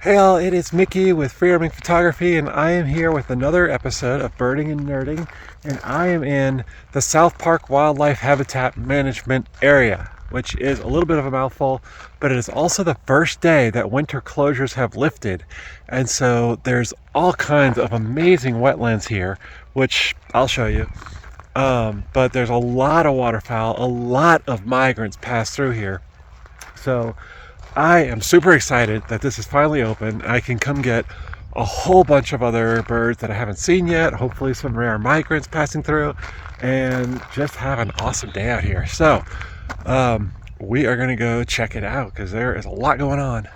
Hey all, it is Mickey with Wyoming Photography, and I am here with another episode of Birding and Nerding, and I am in the South Park Wildlife Habitat Management Area, which is a little bit of a mouthful, but it is also the first day that winter closures have lifted, and so there's all kinds of amazing wetlands here, which I'll show you. But there's a lot of waterfowl, a lot of migrants pass through here. So I am super excited that this is finally open. I can come get a whole bunch of other birds that I haven't seen yet, hopefully some rare migrants passing through, and just have an awesome day out here. So we are going to go check it out because there is a lot going on.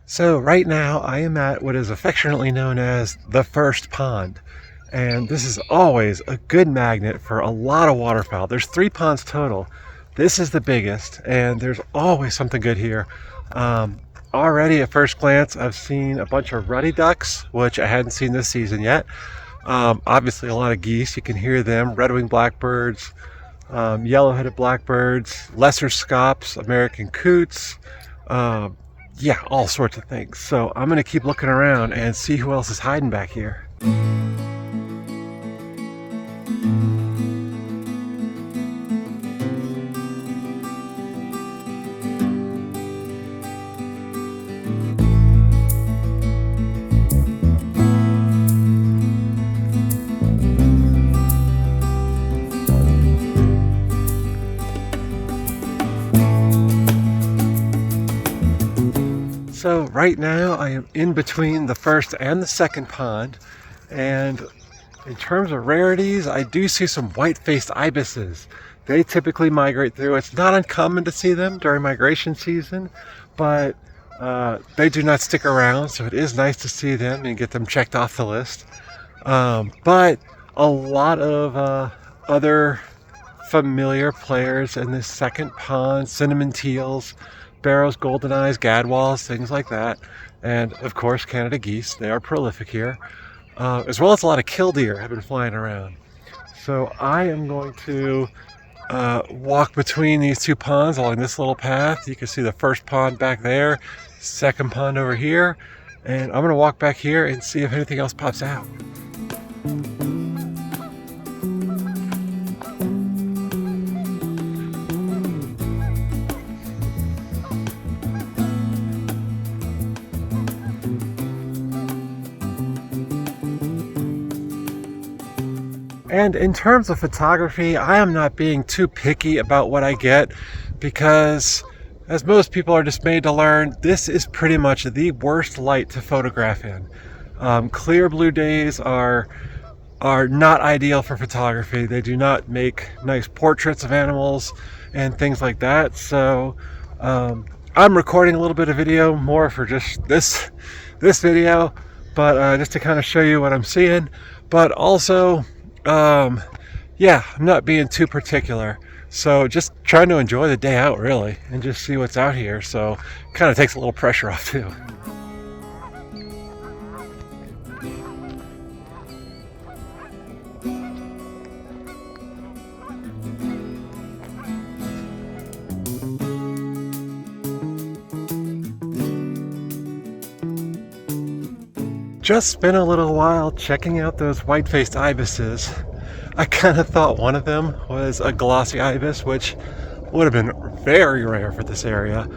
So right now I am at what is affectionately known as the first pond. And this is always a good magnet for a lot of waterfowl. There's 3 ponds total. This is the biggest, and there's always something good here. Already at first glance, I've seen a bunch of ruddy ducks, which I hadn't seen this season yet. Obviously a lot of geese, you can hear them, red-winged blackbirds, yellow-headed blackbirds, lesser scops, American coots, yeah, all sorts of things. So I'm gonna keep looking around and see who else is hiding back here. So right now I am in between the first and the second pond, and in terms of rarities, I do see some white-faced ibises. They typically migrate through. It's not uncommon to see them during migration season, but they do not stick around, so it is nice to see them and get them checked off the list. But a lot of other familiar players in this second pond: cinnamon teals, barrows, golden eyes, gadwalls, things like that, and of course Canada geese. They are prolific here, as well as a lot of killdeer have been flying around. So I am going to walk between these 2 ponds along this little path. You can see the first pond back there, second pond over here, and I'm going to walk back here and see if anything else pops out. And in terms of photography, I am not being too picky about what I get because, as most people are dismayed to learn, this is pretty much the worst light to photograph in. Clear blue days are not ideal for photography. They do not make nice portraits of animals and things like that. So I'm recording a little bit of video more for just this video, but just to kind of show you what I'm seeing, but also yeah, I'm not being too particular. So just trying to enjoy the day out, really, and just see what's out here. So kind of takes a little pressure off too. Just spent a little while checking out those white-faced ibises. I kind of thought one of them was a glossy ibis, which would have been very rare for this area,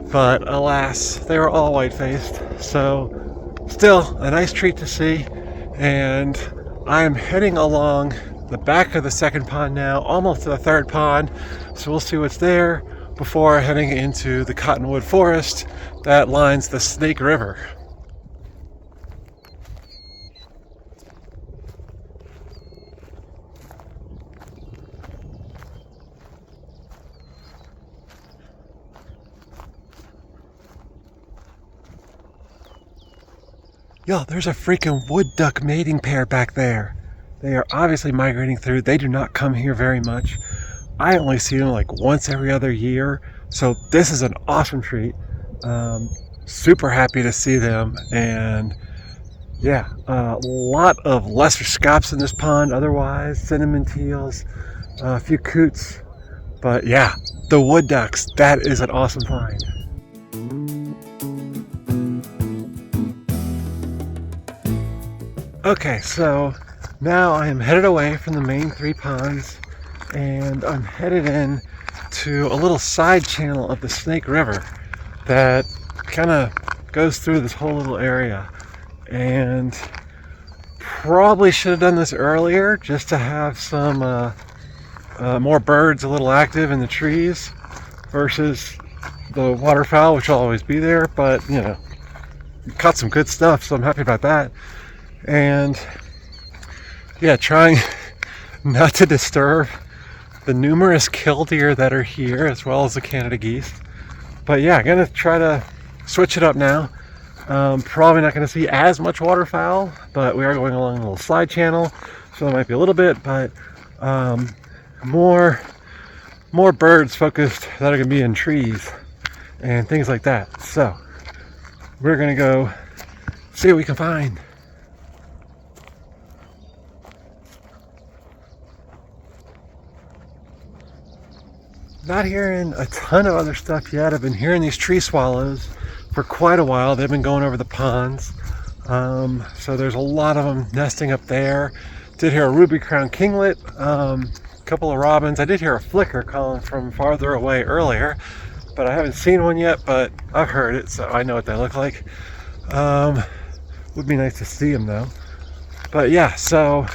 but alas, they were all white-faced. So still a nice treat to see, and I'm heading along the back of the second pond now, almost to the third pond, so we'll see what's there before heading into the cottonwood forest that lines the Snake River. Yo, there's a freaking wood duck mating pair back there. They are obviously migrating through. They do not come here very much. I only see them like once every other year. So this is an awesome treat. super happy to see them. And yeah, a lot of lesser scops in this pond otherwise, cinnamon teals, a few coots. But yeah, the wood ducks, that is an awesome find. Okay, so now I am headed away from the main three ponds and I'm headed in to a little side channel of the Snake River that kind of goes through this whole little area. And probably should have done this earlier just to have some more birds a little active in the trees versus the waterfowl, which will always be there. But you know, caught some good stuff, so I'm happy about that. And yeah, trying not to disturb the numerous killdeer that are here as well as the Canada geese. But yeah, I'm gonna try to switch it up now. Probably not going to see as much waterfowl, but we are going along a little slide channel, so there might be a little bit, but more birds focused that are going to be in trees and things like that. So we're going to go see what we can find. Not hearing a ton of other stuff yet. I've been hearing these tree swallows for quite a while. They've been going over the ponds. So there's a lot of them nesting up there. Did hear a ruby crowned kinglet, a couple of robins. I did hear a flicker calling from farther away earlier, but I haven't seen one yet, but I've heard it, so I know what they look like. Would be nice to see them though. But yeah, so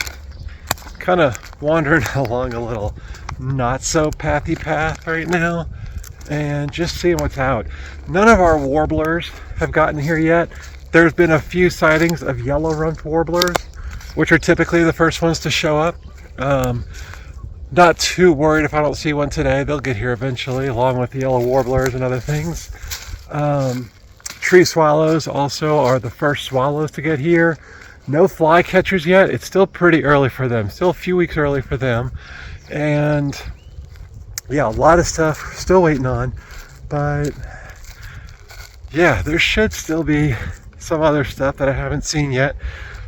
kind of wandering along a little not so pathy path right now and just seeing what's out. None of our warblers have gotten here yet. There's been a few sightings of yellow-rumped warblers, which are typically the first ones to show up. Not too worried if I don't see one today. They'll get here eventually, along with the yellow warblers and other things. Tree swallows also are the first swallows to get here. No flycatchers yet. It's still pretty early for them. Still a few weeks early for them. And yeah, a lot of stuff still waiting on, but yeah, there should still be some other stuff that I haven't seen yet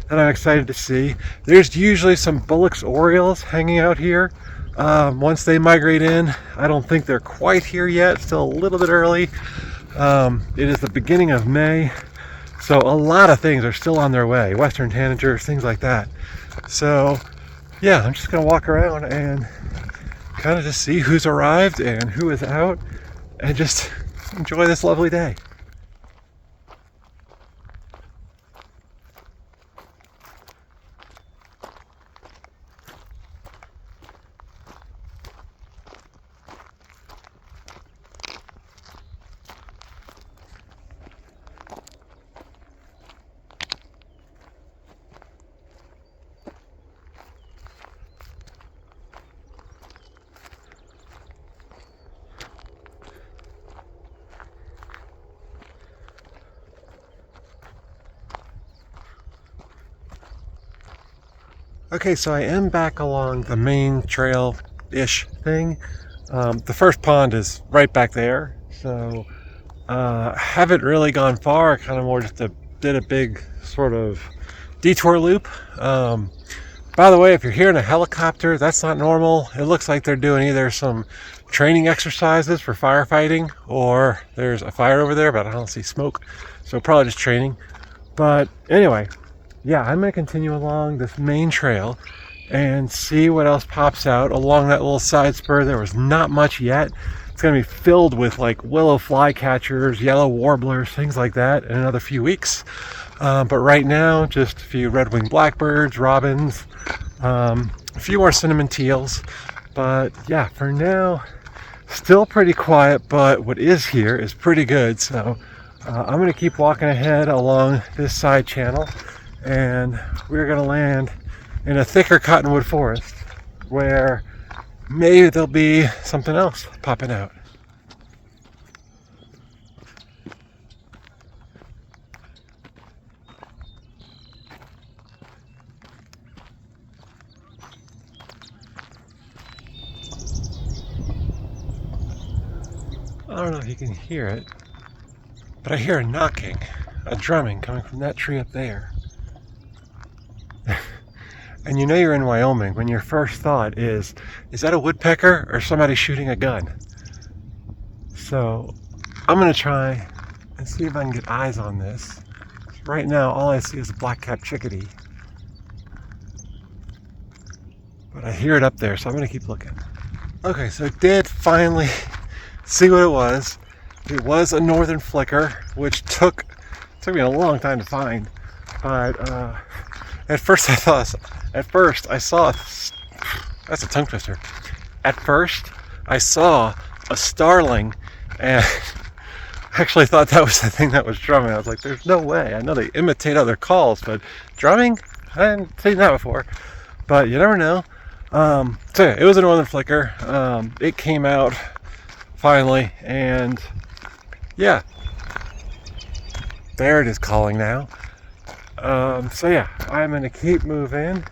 that I'm excited to see. There's usually some Bullock's Orioles hanging out here. Once they migrate in, I don't think they're quite here yet, still a little bit early. It is the beginning of May, so a lot of things are still on their way. Western tanagers, things like that. So yeah, I'm just gonna walk around and kind of just see who's arrived and who is out and just enjoy this lovely day. Okay, so I am back along the main trail-ish thing. The first pond is right back there, so haven't really gone far. Kind of more just did a big sort of detour loop. By the way, if you're hearing a helicopter, that's not normal. It looks like they're doing either some training exercises for firefighting, or there's a fire over there, but I don't see smoke, so probably just training. But anyway, yeah, I'm going to continue along this main trail and see what else pops out along that little side spur. There was not much yet. It's going to be filled with like willow flycatchers, yellow warblers, things like that in another few weeks. But right now, just a few red-winged blackbirds, robins, a few more cinnamon teals. But yeah, for now, still pretty quiet, but what is here is pretty good. So I'm going to keep walking ahead along this side channel, and we're going to land in a thicker cottonwood forest where maybe there'll be something else popping out. I don't know if you can hear it, but I hear a knocking, a drumming coming from that tree up there. And you know you're in Wyoming when your first thought is that a woodpecker or somebody shooting a gun? So I'm gonna try and see if I can get eyes on this. Right now, all I see is a black-capped chickadee. But I hear it up there, so I'm gonna keep looking. Okay, so I did finally see what it was. It was a northern flicker, which took me a long time to find. But at first I saw, that's a tongue twister. At first I saw a starling, and I actually thought that was the thing that was drumming. I was like, there's no way. I know they imitate other calls, but drumming? I hadn't seen that before. But you never know. So yeah, it was a northern flicker. It came out finally, and yeah, there it is calling now. So yeah, I'm gonna keep moving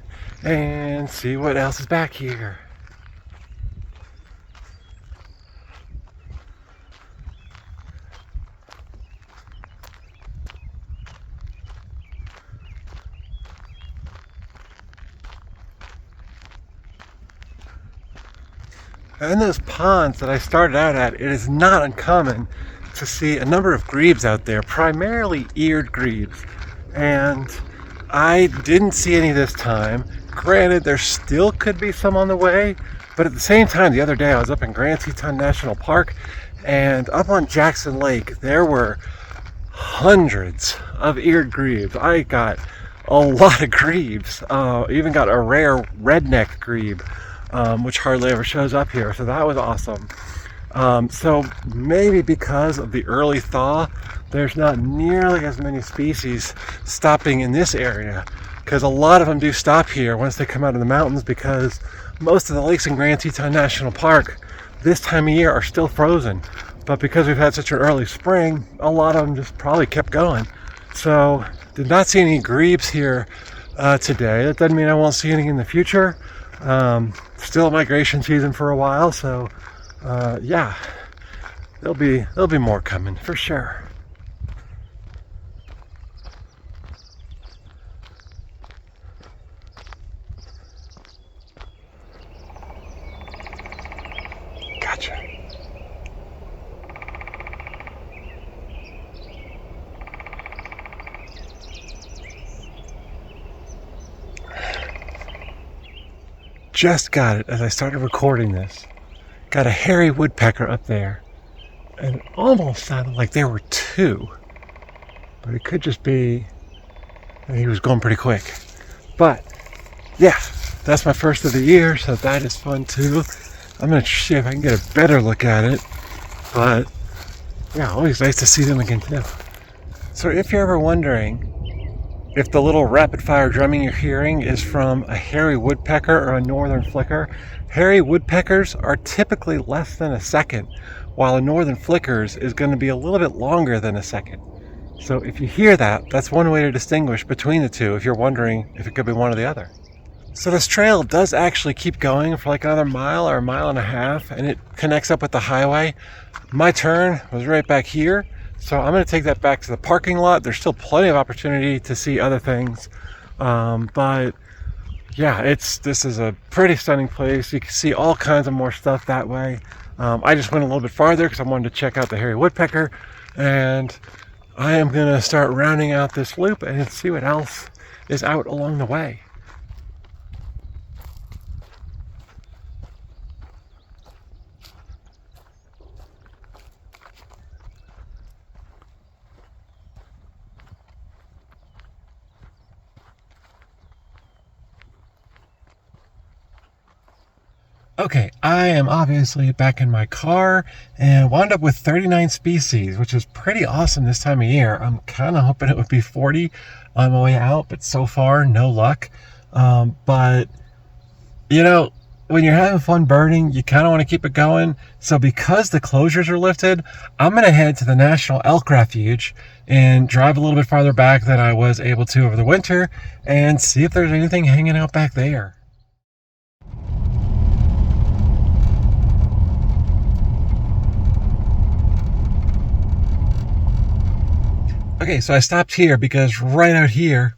and see what else is back here. In those ponds that I started out at, it is not uncommon to see a number of grebes out there, primarily eared grebes. And I didn't see any this time. Granted, there still could be some on the way, but at the same time, the other day I was up in Grand Teton National Park, and up on Jackson Lake, there were hundreds of eared grebes. I got a lot of grebes, even got a rare redneck grebe, which hardly ever shows up here, so that was awesome. So maybe because of the early thaw, there's not nearly as many species stopping in this area, because a lot of them do stop here once they come out of the mountains, because most of the lakes in Grand Teton National Park this time of year are still frozen. But because we've had such an early spring, a lot of them just probably kept going. So did not see any grebes here today. That doesn't mean I won't see any in the future. Still migration season for a while, so yeah, there'll be more coming for sure. Gotcha. Just got it as I started recording this. Got a hairy woodpecker up there, and it almost sounded like there were two, but it could just be that he was going pretty quick. But yeah, that's my first of the year, so that is fun too. I'm gonna see if I can get a better look at it, but yeah, always nice to see them again too. So if you're ever wondering if the little rapid fire drumming you're hearing is from a hairy woodpecker or a northern flicker, hairy woodpeckers are typically less than a second, while a northern flickers is going to be a little bit longer than a second. So if you hear that, that's one way to distinguish between the two if you're wondering if it could be one or the other. So this trail does actually keep going for like another mile or a mile and a half, and it connects up with the highway. My turn was right back here, so I'm going to take that back to the parking lot. There's still plenty of opportunity to see other things, but yeah, this is a pretty stunning place. You can see all kinds of more stuff that way. I just went a little bit farther because I wanted to check out the hairy woodpecker, and I am going to start rounding out this loop and see what else is out along the way. Okay, I am obviously back in my car and wound up with 39 species, which is pretty awesome this time of year. I'm kind of hoping it would be 40 on my way out, but so far, no luck. But, you know, when you're having fun birding, you kind of want to keep it going. So because the closures are lifted, I'm going to head to the National Elk Refuge and drive a little bit farther back than I was able to over the winter and see if there's anything hanging out back there. Okay, so I stopped here because right out here,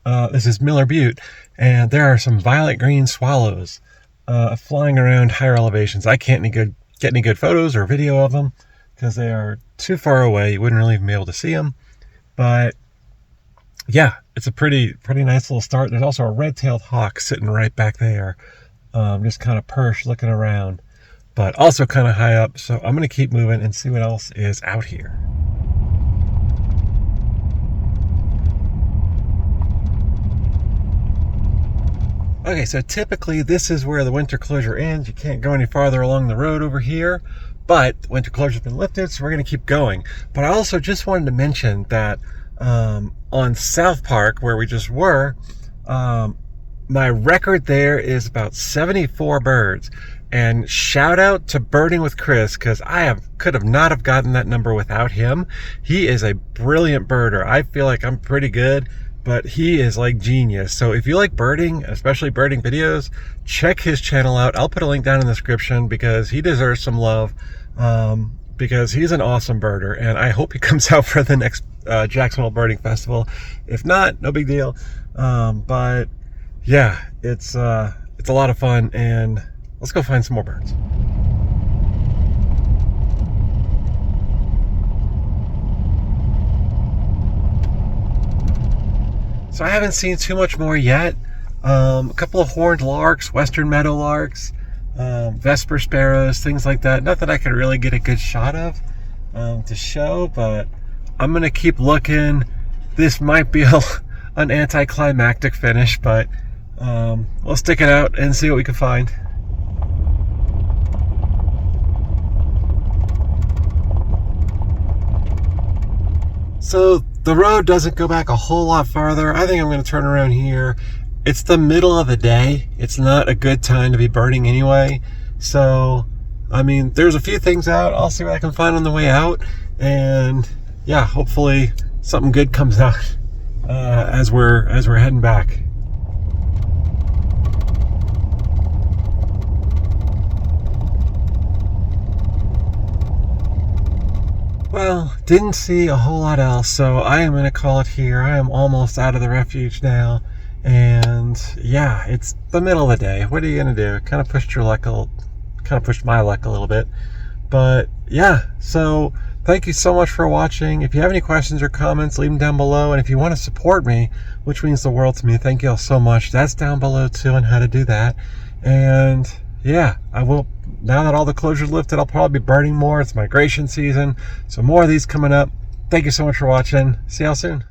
this is Miller Butte, and there are some violet green swallows flying around higher elevations. I can't get any good photos or video of them because they are too far away. You wouldn't really even be able to see them. But yeah, it's a pretty nice little start. There's also a red-tailed hawk sitting right back there, just kind of perched looking around, but also kind of high up. So I'm going to keep moving and see what else is out here. Okay, so typically this is where the winter closure ends. You can't go any farther along the road over here, but the winter closure's been lifted, so we're going to keep going. But I also just wanted to mention that on South Park, where we just were, my record there is about 74 birds. And shout out to Birding with Chris, because could have not have gotten that number without him. He is a brilliant birder. I feel like I'm pretty good, but he is like genius. So if you like birding, especially birding videos, check his channel out. I'll put a link down in the description because he deserves some love, because he's an awesome birder, and I hope he comes out for the next Jacksonville Birding Festival. If not, no big deal. But yeah, it's a lot of fun, and let's go find some more birds. So I haven't seen too much more yet. A couple of horned larks, western meadow larks, vesper sparrows, things like that. Not that I could really get a good shot of to show, but I'm gonna keep looking. This might be an anticlimactic finish, but we'll stick it out and see what we can find. So the road doesn't go back a whole lot farther. I think I'm going to turn around here. It's the middle of the day. It's not a good time to be birding anyway. So, I mean, there's a few things out. I'll see what I can find on the way out. And yeah, hopefully something good comes out as we're heading back. Well, didn't see a whole lot else, so I am going to call it here. I am almost out of the refuge now, and yeah, it's the middle of the day. What are you going to do? Kind of pushed my luck a little bit, but yeah, so thank you so much for watching. If you have any questions or comments, leave them down below, and if you want to support me, which means the world to me, thank you all so much. That's down below too, on how to do that. And yeah, I will. Now that all the closures lifted, I'll probably be birding more. It's migration season, so more of these coming up. Thank you so much for watching. See y'all soon.